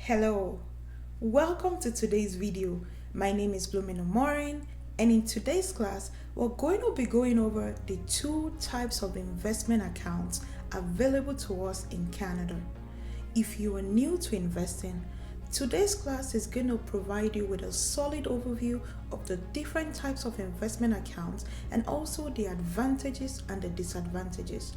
Hello, welcome to today's video. My name is Blumino Morin, and in today's class, we're going to be going over the two types of investment accounts available to us in Canada. If you are new to investing, today's class is going to provide you with a solid overview of the different types of investment accounts and also the advantages and the disadvantages.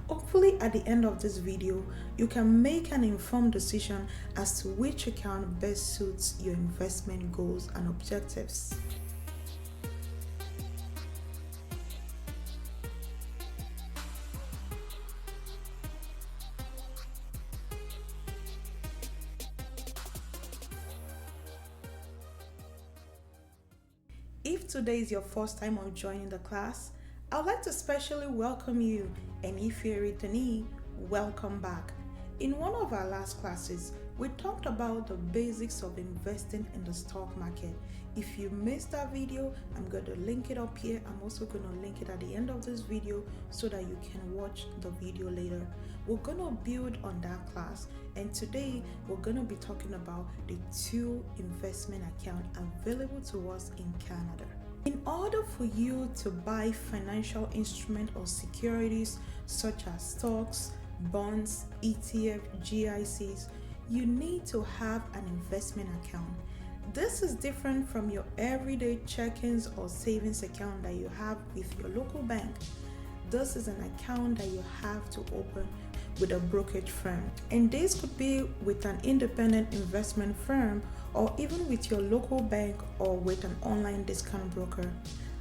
Hopefully at the end of this video, you can make an informed decision as to which account best suits your investment goals and objectives. If today is your first time of joining the class, I would like to specially welcome you, and if you're a returnee, welcome back. In one of our last classes, we talked about the basics of investing in the stock market. If you missed that video, I'm going to link it up here. I'm also going to link it at the end of this video so that you can watch the video later. We're going to build on that class, and today we're going to be talking about the two investment accounts available to us in Canada. In order for you to buy financial instruments or securities such as stocks, bonds, ETF, GICs, you need to have an investment account. This is different from your everyday check-ins or savings account that you have with your local bank. This is an account that you have to open with a brokerage firm, and this could be with an independent investment firm or even with your local bank or with an online discount broker.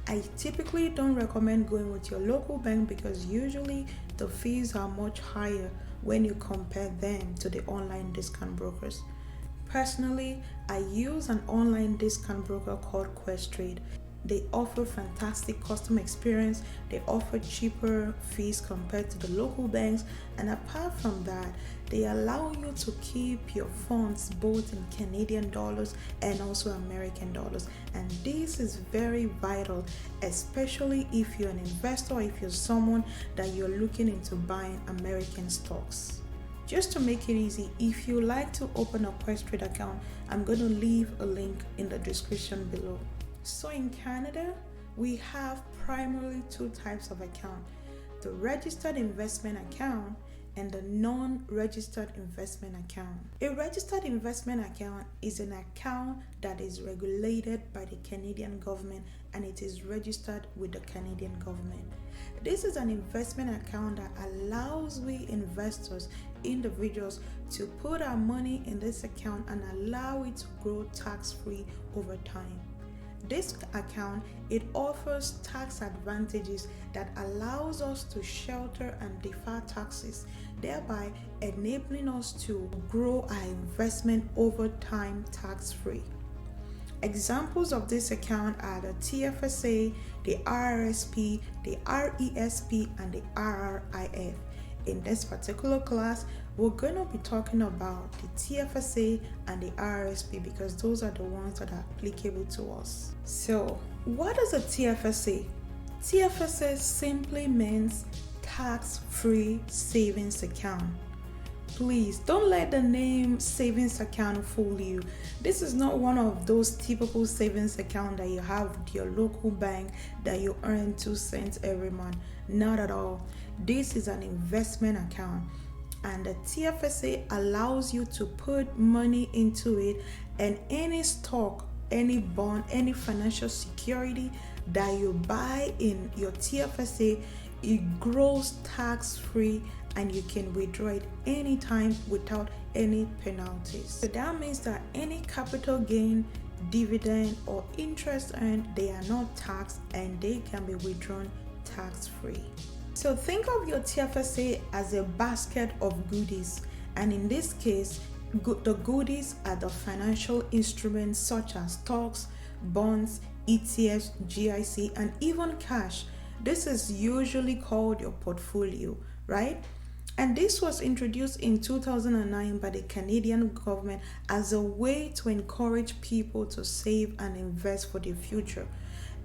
I typically don't recommend going with your local bank because usually the fees are much higher when you compare them to the online discount brokers. Personally, I use an online discount broker called Questrade. They offer fantastic customer experience, they offer cheaper fees compared to the local banks, and apart from that, they allow you to keep your funds both in Canadian dollars and also American dollars. And this is very vital, especially if you're an investor or if you're someone that you're looking into buying American stocks. Just to make it easy, if you like to open a Questrade account, I'm going to leave a link in the description below. So in Canada, we have primarily two types of account: the registered investment account and the non-registered investment account. A registered investment account is an account that is regulated by the Canadian government and it is registered with the Canadian government. This is an investment account that allows we investors, individuals, to put our money in this account and allow it to grow tax-free over time. This account, it offers tax advantages that allows us to shelter and defer taxes, thereby enabling us to grow our investment over time tax-free. Examples of this account are the TFSA, the RRSP, the RRSP, and the RRIF. In this particular class, we're going to be talking about the TFSA and the RRSP because those are the ones that are applicable to us. So, what is a TFSA? TFSA simply means tax-free savings account. Please don't let the name savings account fool you. This is not one of those typical savings account that you have with your local bank that you earn 2 cents every month. Not at all. This is an investment account, and the TFSA allows you to put money into it, and any stock, any bond, any financial security that you buy in your TFSA, it grows tax-free and you can withdraw it anytime without any penalties. So that means that any capital gain, dividend, or interest earned, they are not taxed and they can be withdrawn tax-free. So think of your TFSA as a basket of goodies, and in this case, the goodies are the financial instruments such as stocks, bonds, ETFs, GIC, and even cash. This is usually called your portfolio, right? And this was introduced in 2009 by the Canadian government as a way to encourage people to save and invest for the future.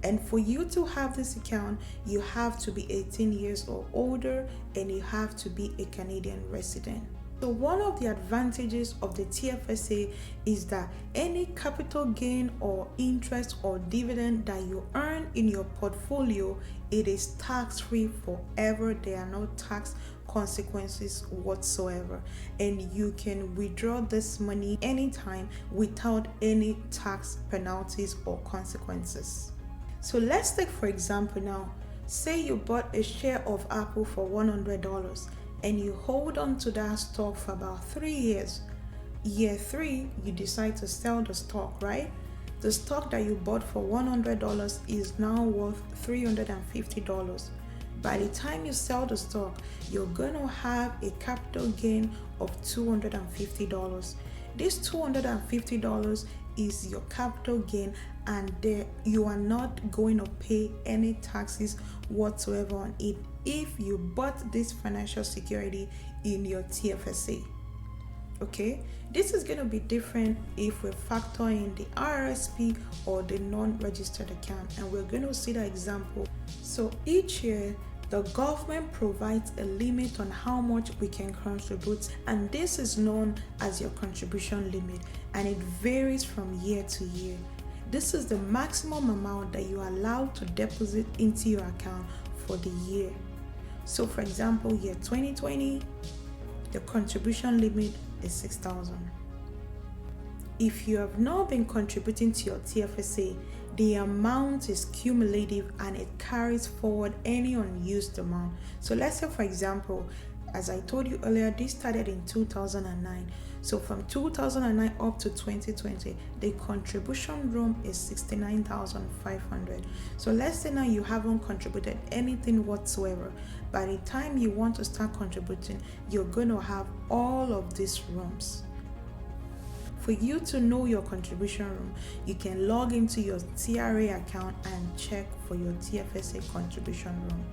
And for you to have this account, you have to be 18 years or older and you have to be a Canadian resident. So one of the advantages of the TFSA is that any capital gain or interest or dividend that you earn in your portfolio, it is tax-free forever. There are no tax consequences whatsoever, and you can withdraw this money anytime without any tax penalties or consequences. So let's take for example now, say you bought a share of Apple for $100 and you hold on to that stock for about 3 years. Year 3, you decide to sell the stock, right? The stock that you bought for $100 is now worth $350. By the time you sell the stock, you're going to have a capital gain of $250. This $250 is your capital gain, and you are not going to pay any taxes whatsoever on it if you bought this financial security in your TFSA. Okay, this is going to be different if we factor in the RRSP or the non-registered account, and we're going to see the example. So each year the government provides a limit on how much we can contribute, and this is known as your contribution limit, and it varies from year to year. This is the maximum amount that you are allowed to deposit into your account for the year. So for example, year 2020, the contribution limit is $6,000. If you have not been contributing to your TFSA, the amount is cumulative and it carries forward any unused amount. So let's say for example, as I told you earlier, this started in 2009. So from 2009 up to 2020, the contribution room is $69,500. So let's say now you haven't contributed anything whatsoever. By the time you want to start contributing, you're going to have all of these rooms. For you to know your contribution room, you can log into your TRA account and check for your TFSA contribution room.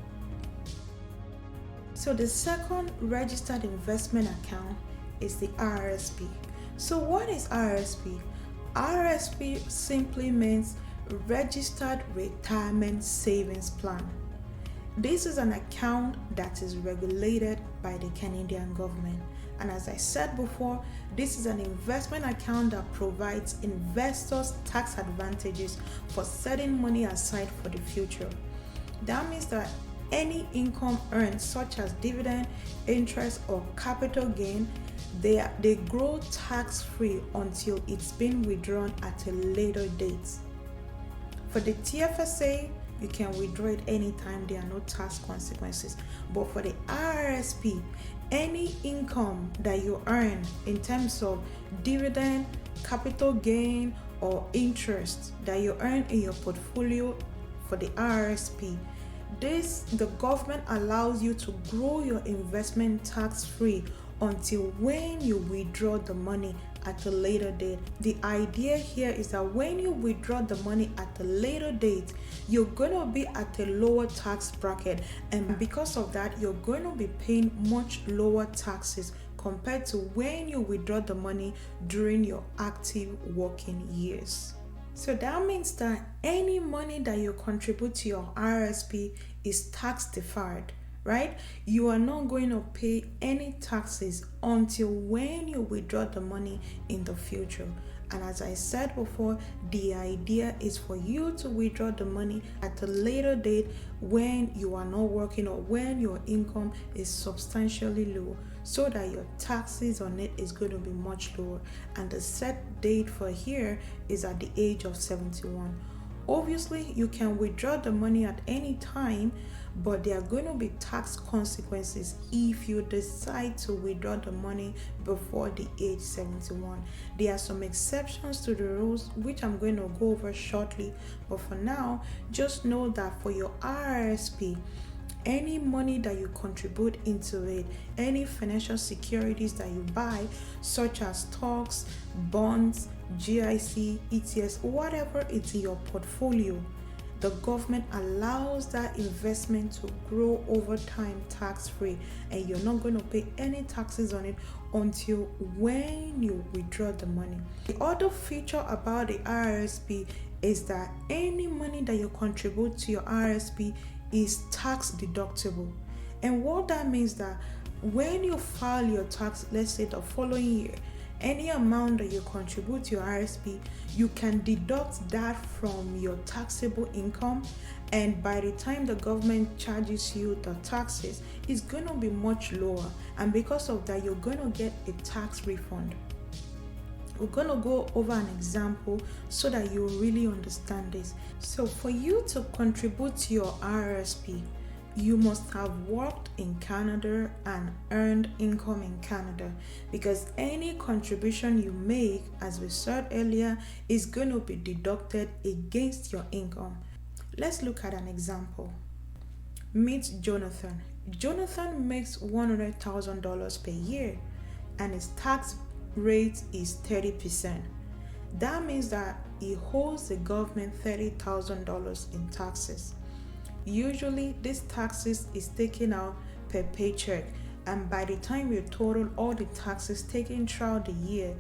So the second registered investment account is the RRSP. So what is RRSP? RRSP simply means Registered Retirement Savings Plan. This is an account that is regulated by the Canadian government. And as I said before, this is an investment account that provides investors tax advantages for setting money aside for the future. That means that any income earned, such as dividend, interest, or capital gain, they grow tax-free until it's been withdrawn at a later date. For the TFSA, you can withdraw it anytime, there are no tax consequences. But for the RRSP, any income that you earn in terms of dividend, capital gain, or interest that you earn in your portfolio for the RRSP, the government allows you to grow your investment tax-free until when you withdraw the money at a later date. The idea here is that when you withdraw the money at a later date, you're going to be at a lower tax bracket, and because of that, you're going to be paying much lower taxes compared to when you withdraw the money during your active working years. So that means that any money that you contribute to your RRSP is tax deferred, right? You are not going to pay any taxes until when you withdraw the money in the future. And as I said before, the idea is for you to withdraw the money at a later date when you are not working or when your income is substantially low, so that your taxes on it is going to be much lower. And the set date for here is at the age of 71. Obviously, you can withdraw the money at any time, but there are going to be tax consequences if you decide to withdraw the money before the age 71. There are some exceptions to the rules, which I'm going to go over shortly, but for now, just know that for your RRSP, any money that you contribute into it, any financial securities that you buy, such as stocks, bonds, GIC, ETS, whatever is in your portfolio, the government allows that investment to grow over time tax-free, and you're not going to pay any taxes on it until when you withdraw the money. The other feature about the RRSP is that any money that you contribute to your RRSP is tax deductible. And what that means that when you file your tax, let's say the following year, any amount that you contribute to your RRSP, you can deduct that from your taxable income, and by the time the government charges you the taxes, it's going to be much lower, and because of that, you're going to get a tax refund. We're going to go over an example so that you really understand this. So for you to contribute to your RRSP, you must have worked in Canada and earned income in Canada, because any contribution you make, as we said earlier, is going to be deducted against your income. Let's look at an example. Meet Jonathan. Jonathan makes $100,000 per year and his tax rate is 30%. That means that he owes the government $30,000 in taxes. Usually, these taxes is taken out per paycheck, and by the time you total all the taxes taken throughout the year,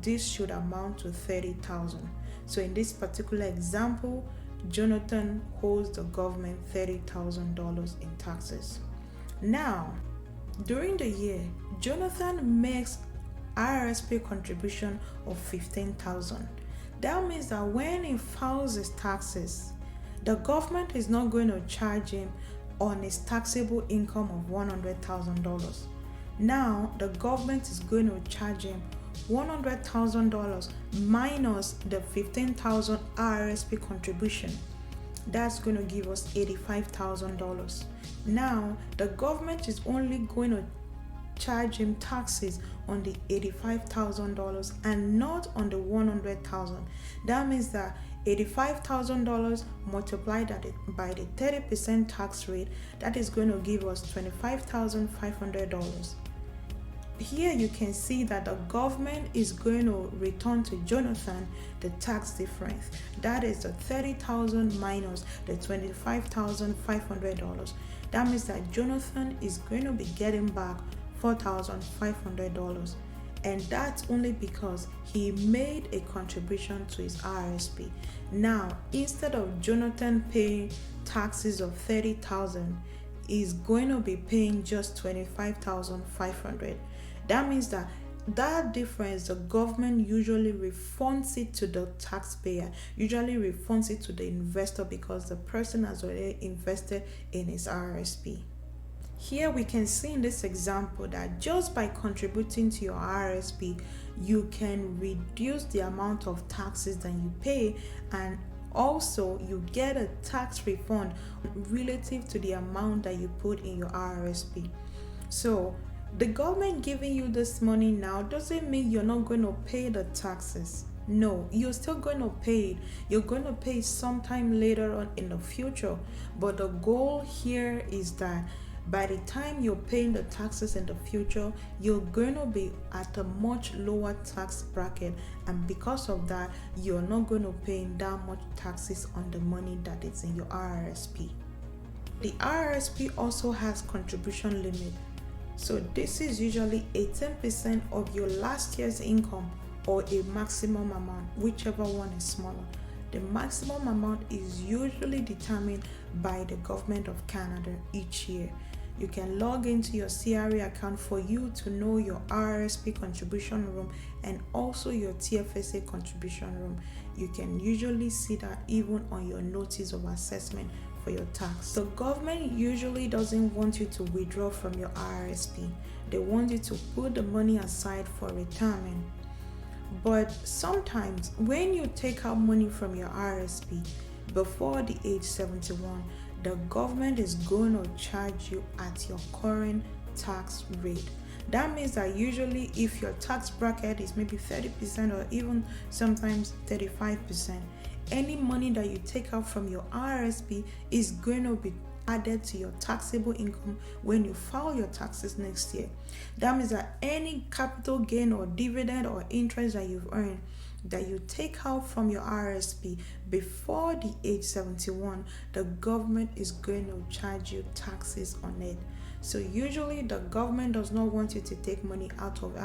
this should amount to $30,000. So in this particular example, Jonathan owes the government $30,000 in taxes. Now, during the year, Jonathan makes RRSP contribution of $15,000. That means that when he files his taxes, the government is not going to charge him on his taxable income of $100,000. Now, the government is going to charge him $100,000 minus the $15,000 RRSP contribution. That's going to give us $85,000. Now, the government is only going to charge him taxes on the $85,000 and not on the $100,000. That means that $85,000 multiplied by the 30% tax rate, that is going to give us $25,500. Here you can see that the government is going to return to Jonathan the tax difference. That is the $30,000 minus the $25,500. That means that Jonathan is going to be getting back $4,500, and that's only because he made a contribution to his RRSP. Now, instead of Jonathan paying taxes of $30,000, he's going to be paying just $25,500. That means that difference, the government usually refunds it to the taxpayer, usually refunds it to the investor, because the person has already invested in his RRSP. Here we can see in this example that just by contributing to your RRSP, you can reduce the amount of taxes that you pay, and also you get a tax refund relative to the amount that you put in your RRSP. So the government giving you this money now doesn't mean you're not going to pay the taxes. No, you're still going to pay it. You're going to pay it sometime later on in the future. But the goal here is that by the time you're paying the taxes in the future, you're going to be at a much lower tax bracket, and because of that, you're not going to pay that much taxes on the money that is in your RRSP. The RRSP also has contribution limit. So this is usually 18% of your last year's income, or a maximum amount, whichever one is smaller. The maximum amount is usually determined by the government of Canada each year. You can log into your CRA account for you to know your RRSP contribution room and also your TFSA contribution room. You can usually see that even on your notice of assessment for your tax. The government usually doesn't want you to withdraw from your RRSP. They want you to put the money aside for retirement. But sometimes when you take out money from your RRSP before the age 71, the government is going to charge you at your current tax rate. That means that usually if your tax bracket is maybe 30% or even sometimes 35%, any money that you take out from your RRSP is going to be added to your taxable income when you file your taxes next year. That means that any capital gain or dividend or interest that you've earned that you take out from your RRSP before the age 71, the government is going to charge you taxes on it. So usually the government does not want you to take money out of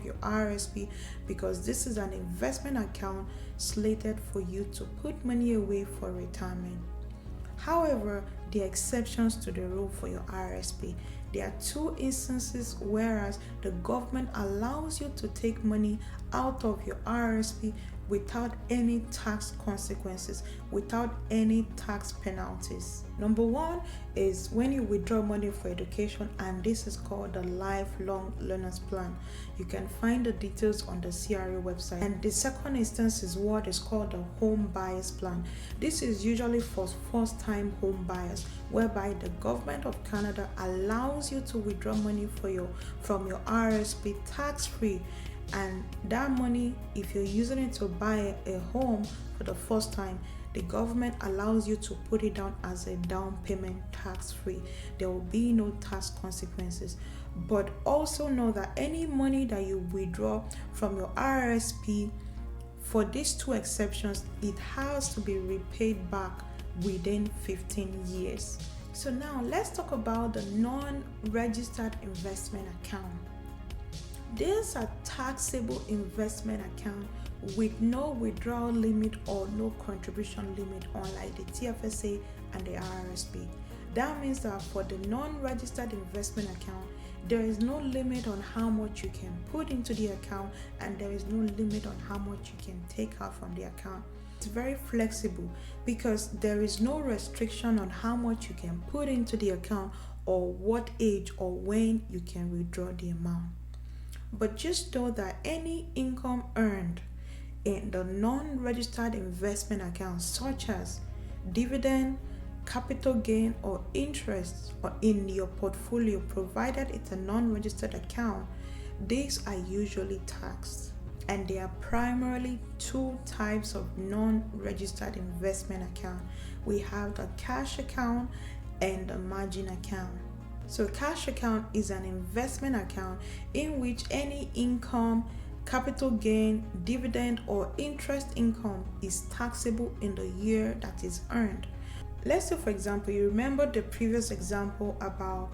your RRSP, because this is an investment account slated for you to put money away for retirement. However, there are exceptions to the rule for your RRSP. There are two instances whereas the government allows you to take money out of your RRSP without any tax consequences, without any tax penalties. Number one is when you withdraw money for education, and this is called the Lifelong Learners Plan. You can find the details on the CRA website. And the second instance is what is called the Home Buyers Plan. This is usually for first-time home buyers, whereby the government of Canada allows you to withdraw money from your RRSP tax-free. And that money, if you're using it to buy a home for the first time, the government allows you to put it down as a down payment tax-free. There will be no tax consequences. But also know that any money that you withdraw from your RRSP, for these two exceptions, it has to be repaid back within 15 years. So now let's talk about the non-registered investment account. These are taxable investment account with no withdrawal limit or no contribution limit, unlike the TFSA and the RRSP. That means that for the non-registered investment account, there is no limit on how much you can put into the account, and there is no limit on how much you can take out from the account. It's very flexible because there is no restriction on how much you can put into the account or what age or when you can withdraw the amount. But just know that any income earned in the non-registered investment accounts, such as dividend, capital gain, or interest in your portfolio, provided it's a non-registered account, these are usually taxed. And there are primarily two types of non-registered investment account. We have the cash account and the margin account. So cash account is an investment account in which any income, capital gain, dividend, or interest income is taxable in the year that is earned. Let's say, for example, you remember the previous example about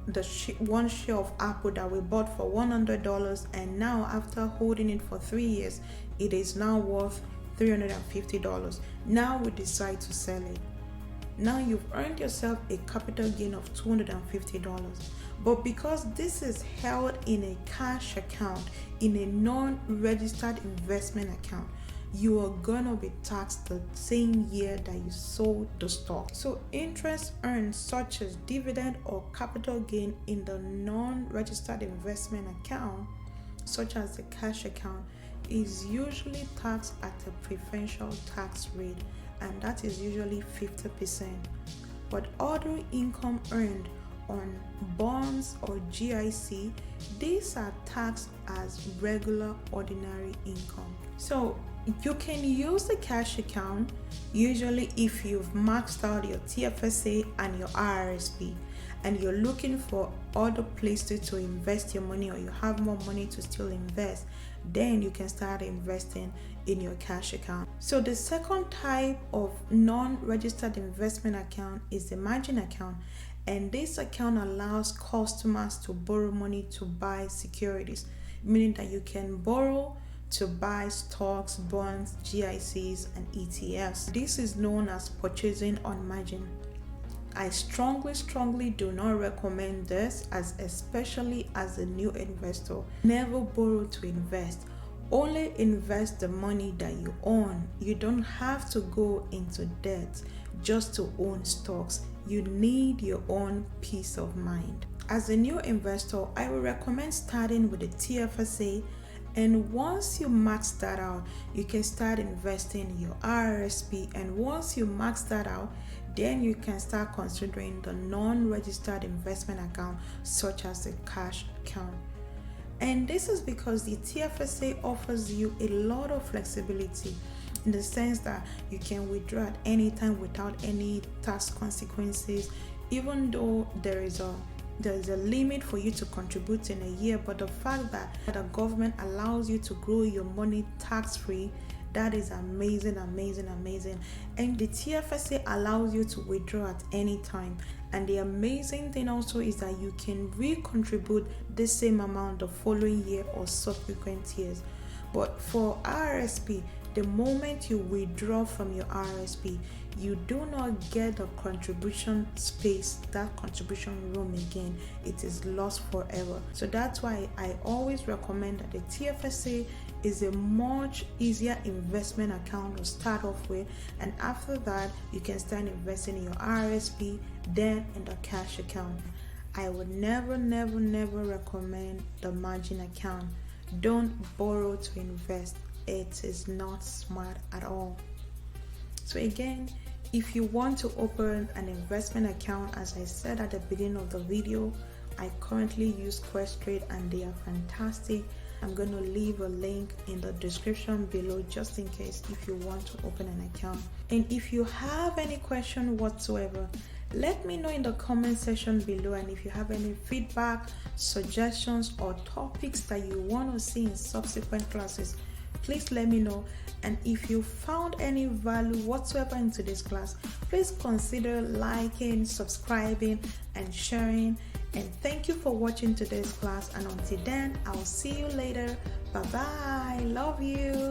the one share of Apple that we bought for $100, and now after holding it for 3 years, it is now worth $350. Now we decide to sell it. Now you've earned yourself a capital gain of $250. But because this is held in a cash account, in a non-registered investment account, you are gonna be taxed the same year that you sold the stock. So interest earned, such as dividend or capital gain in the non-registered investment account, such as the cash account, is usually taxed at a preferential tax rate, and that is usually 50%. But other income earned on bonds or GIC, these are taxed as regular ordinary income. So you can use the cash account usually if you've maxed out your TFSA and your RRSP, and you're looking for other places to invest your money, or you have more money to still invest, then you can start investing in your cash account. So the second type of non-registered investment account is the margin account, and this account allows customers to borrow money to buy securities, meaning that you can borrow to buy stocks, bonds, GICs, and ETFs. This is known as purchasing on margin. I strongly do not recommend this, especially as a new investor. Never borrow to invest. Only invest the money that you own. You don't have to go into debt just to own stocks. You need your own peace of mind. As a new investor, I will recommend starting with the TFSA, and once you max that out, you can start investing in your RRSP, and once you max that out, then you can start considering the non-registered investment account, such as the cash account. And this is because the TFSA offers you a lot of flexibility, in the sense that you can withdraw at any time without any tax consequences, even though there is a limit for you to contribute in a year. But the fact that the government allows you to grow your money tax-free, that is amazing. And the TFSA allows you to withdraw at any time. And the amazing thing also is that you can recontribute the same amount the following year or subsequent years. But for RRSP, the moment you withdraw from your RRSP, you do not get the contribution space, that contribution room again. It is lost forever. So that's why I always recommend that the TFSA is a much easier investment account to start off with, and after that you can start investing in your RRSP, then in the cash account. I would never recommend the margin account. Don't borrow to invest. It is not smart at all. So again, if you want to open an investment account, as I said at the beginning of the video, I currently use Questrade and they are fantastic. I'm going to leave a link in the description below just in case if you want to open an account. And if you have any question whatsoever, let me know in the comment section below. And if you have any feedback, suggestions, or topics that you want to see in subsequent classes, please let me know. And if you found any value whatsoever in today's class, please consider liking, subscribing, and sharing. And thank you for watching today's class. And until then, I'll see you later. Bye bye. Love you.